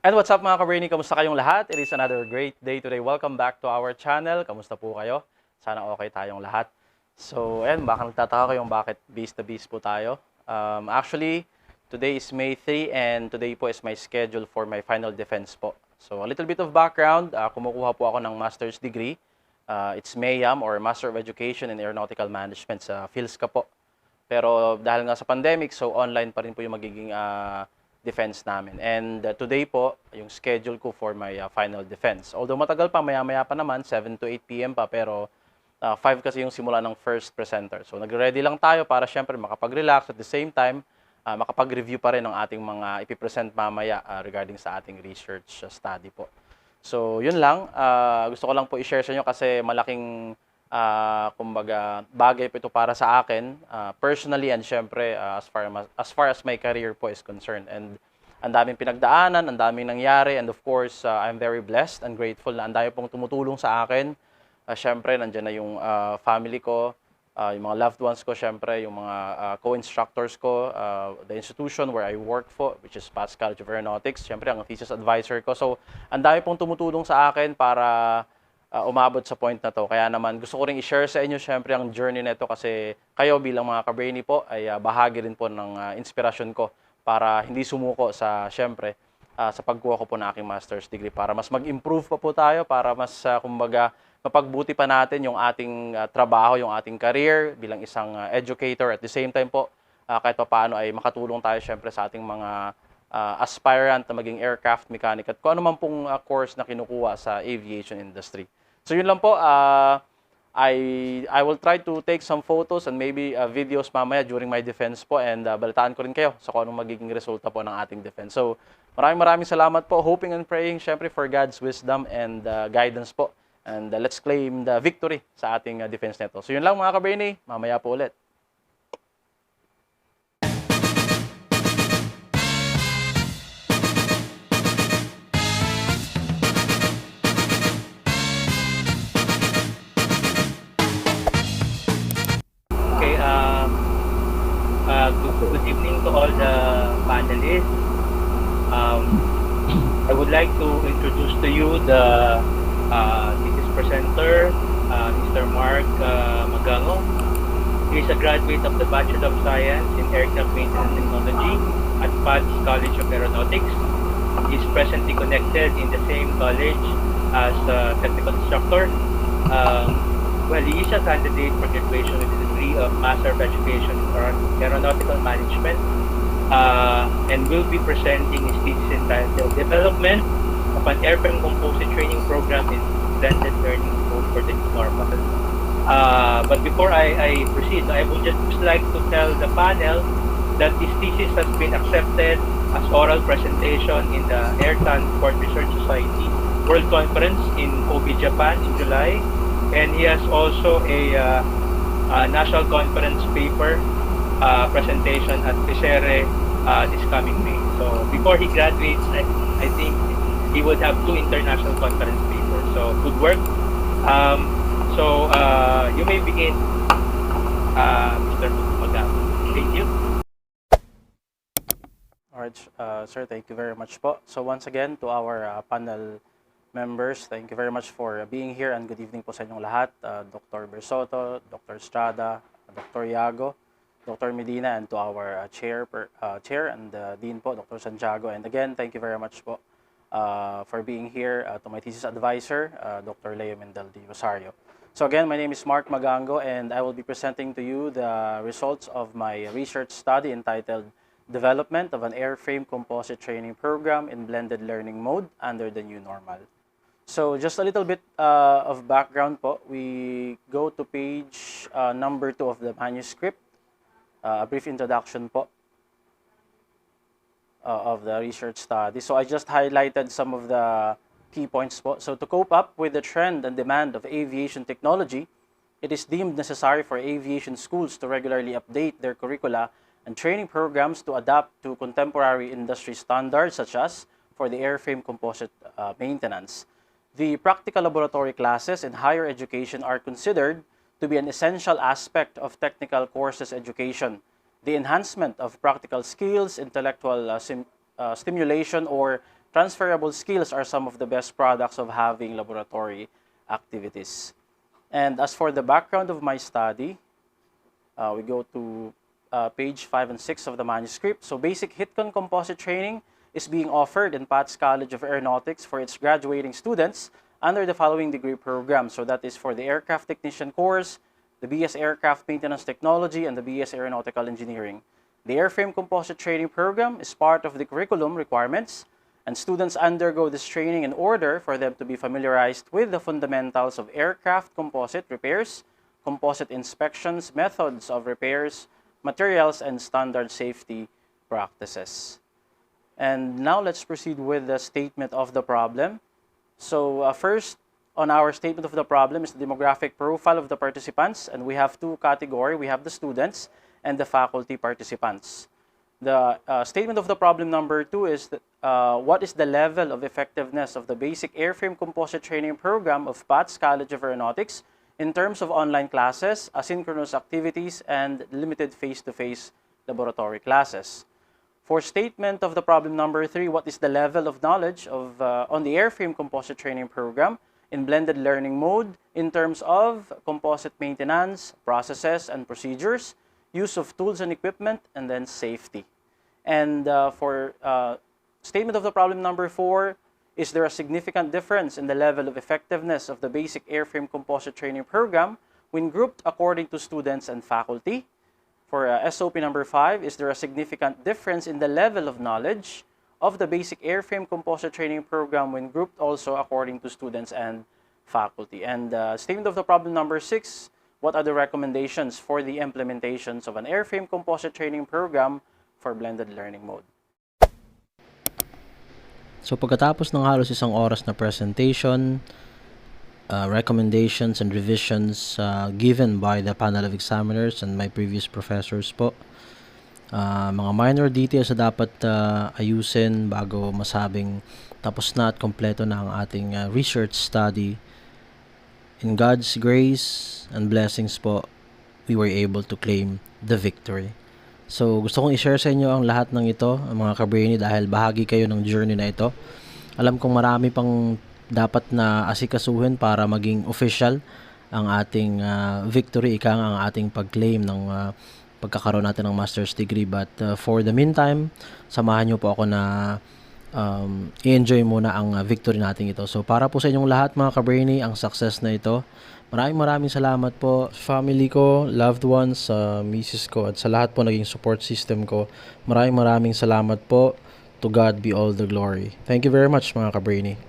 And what's up mga Ka Brainy? Kamusta kayong lahat? It is another great day today. Welcome back to our channel. Kamusta po kayo? Sana okay tayong lahat. So, ayan, baka nagtataka kayong bakit beast to beast po tayo. Actually, today is May 3 and today po is my schedule for my final defense po. So, a little bit of background. Kumukuha po ako ng master's degree. It's MEAM or Master of Education in Aeronautical Management sa PhilSCA po. Pero dahil nga sa pandemic, so online pa rin po yung magiging defense namin. And today po, yung schedule ko for my final defense. Although matagal pa, maya-maya pa naman, 7 to 8 p.m. pa, pero 5 kasi yung simula ng first presenter. So nagre-ready lang tayo para syempre makapag-relax at the same time, makapag-review pa rin ng ating mga ipipresent mamaya regarding sa ating research study po. So yun lang, gusto ko lang po i-share sa inyo kasi malaking kumbaga bagay po ito para sa akin personally and syempre as far as my career po is concerned. And ang daming pinagdaanan, ang daming nangyari, and of course I'm very blessed and grateful na ang dami pong tumutulong sa akin. Syempre nandiyan na yung family ko, yung mga loved ones ko, syempre yung mga co-instructors ko, the institution where I work for, which is Pats College of Aeronautics, syempre ang thesis advisor ko. So ang dami pong tumutulong sa akin para umabot sa point na to. Kaya naman gusto ko rin i-share sa inyo syempre ang journey nito kasi kayo bilang mga Ka Brainy po ay bahagi rin po ng inspirasyon ko para hindi sumuko sa syempre sa pagkuha ko po ng aking master's degree para mas mag-improve pa po tayo, para mas kumbaga mapagbuti pa natin yung ating trabaho, yung ating career bilang isang educator. At the same time po kahit pa paano ay makatulong tayo syempre sa ating mga aspirant na maging aircraft mechanic at kung ano man pong course na kinukuha sa aviation industry. So yun lang po, I will try to take some photos and maybe videos mamaya during my defense po and balitaan ko rin kayo sa kung anong magiging resulta po ng ating defense. So maraming salamat po, hoping and praying syempre for God's wisdom and guidance po. And let's claim the victory sa ating defense neto. So yun lang mga Ka Brainy, mamaya po ulit. Good evening to all the panelists. I would like to introduce to you the thesis presenter, Mr. Mark Magango. He is a graduate of the Bachelor of Science in Aircraft Maintenance Technology at Pats College of Aeronautics. He is presently connected in the same college as a technical instructor. Well, he is a candidate for graduation with the degree of Master of Education in Aeronautical Management and will be presenting his thesis entitled Development of an Airframe Composite Training Program in Blended Learning Mode for the Normal. But before I proceed, I would just like to tell the panel that this thesis has been accepted as oral presentation in the Air Transport Research Society World Conference in Kobe, Japan in July. And he has also a national conference paper presentation at PSERE this coming May. So before he graduates, I think he would have 2 international conference papers. So good work. You may begin, Mr. Magango. Thank you. Alright, sir, thank you very much po. So once again to our panel members, thank you very much for being here and good evening po sa inyong lahat. Dr. Bersoto, Dr. Estrada, Dr. Iago, Dr. Medina, and to our chair and Dean po, Dr. Santiago. And again, thank you very much po for being here. To my thesis advisor, Dr. Leo Mendel de Rosario. So again, my name is Mark Magango and I will be presenting to you the results of my research study entitled Development of an Airframe Composite Training Program in Blended Learning Mode under the New Normal. So just a little bit of background po. We go to page number 2 of the manuscript. A brief introduction po of the research study. So I just highlighted some of the key points po. So to cope up with the trend and demand of aviation technology, it is deemed necessary for aviation schools to regularly update their curricula and training programs to adapt to contemporary industry standards such as for the airframe composite maintenance. The practical laboratory classes in higher education are considered to be an essential aspect of technical courses education. The enhancement of practical skills, intellectual stimulation, or transferable skills are some of the best products of having laboratory activities. And as for the background of my study, we go to page 5 and 6 of the manuscript. So basic HitCon composite training is being offered in Pat's College of Aeronautics for its graduating students under the following degree program. So that is for the Aircraft Technician course, the BS Aircraft Maintenance Technology, and the BS Aeronautical Engineering. The Airframe Composite Training Program is part of the curriculum requirements, and students undergo this training in order for them to be familiarized with the fundamentals of aircraft composite repairs, composite inspections, methods of repairs, materials, and standard safety practices. And now let's proceed with the statement of the problem. So first, on our statement of the problem is the demographic profile of the participants, and we have two categories. We have the students and the faculty participants. The statement of the problem number 2 is that, what is the level of effectiveness of the basic airframe composite training program of Pat's College of Aeronautics in terms of online classes, asynchronous activities, and limited face-to-face laboratory classes. For statement of the problem number 3, what is the level of knowledge of on the airframe composite training program in blended learning mode in terms of composite maintenance, processes, and procedures, use of tools and equipment, and then safety. And for statement of the problem number 4, is there a significant difference in the level of effectiveness of the basic airframe composite training program when grouped according to students and faculty? For SOP number 5, is there a significant difference in the level of knowledge of the basic airframe composite training program when grouped also according to students and faculty? And statement of the problem number 6, what are the recommendations for the implementations of an airframe composite training program for blended learning mode? So pagkatapos ng halos isang oras na presentation, recommendations and revisions given by the panel of examiners and my previous professors po, mga minor details na dapat ayusin bago masabing tapos na at kompleto na ang ating research study. In God's grace and blessings po, we were able to claim the victory. So gusto kong i-share sa inyo ang lahat ng ito, mga Ka Brainy, dahil bahagi kayo ng journey na ito. Alam kong marami pang dapat na asikasuhin para maging official ang ating victory, ang ating pag-claim ng pagkakaroon natin ng master's degree. But for the meantime, samahan nyo po ako na i-enjoy muna ang victory natin ito. So para po sa inyong lahat, mga Ka Brainy, ang success na ito, maraming salamat po sa family ko, loved ones, sa misis ko, at sa lahat po naging support system ko. Maraming salamat po. To God be all the glory. Thank you very much, mga Ka Brainy.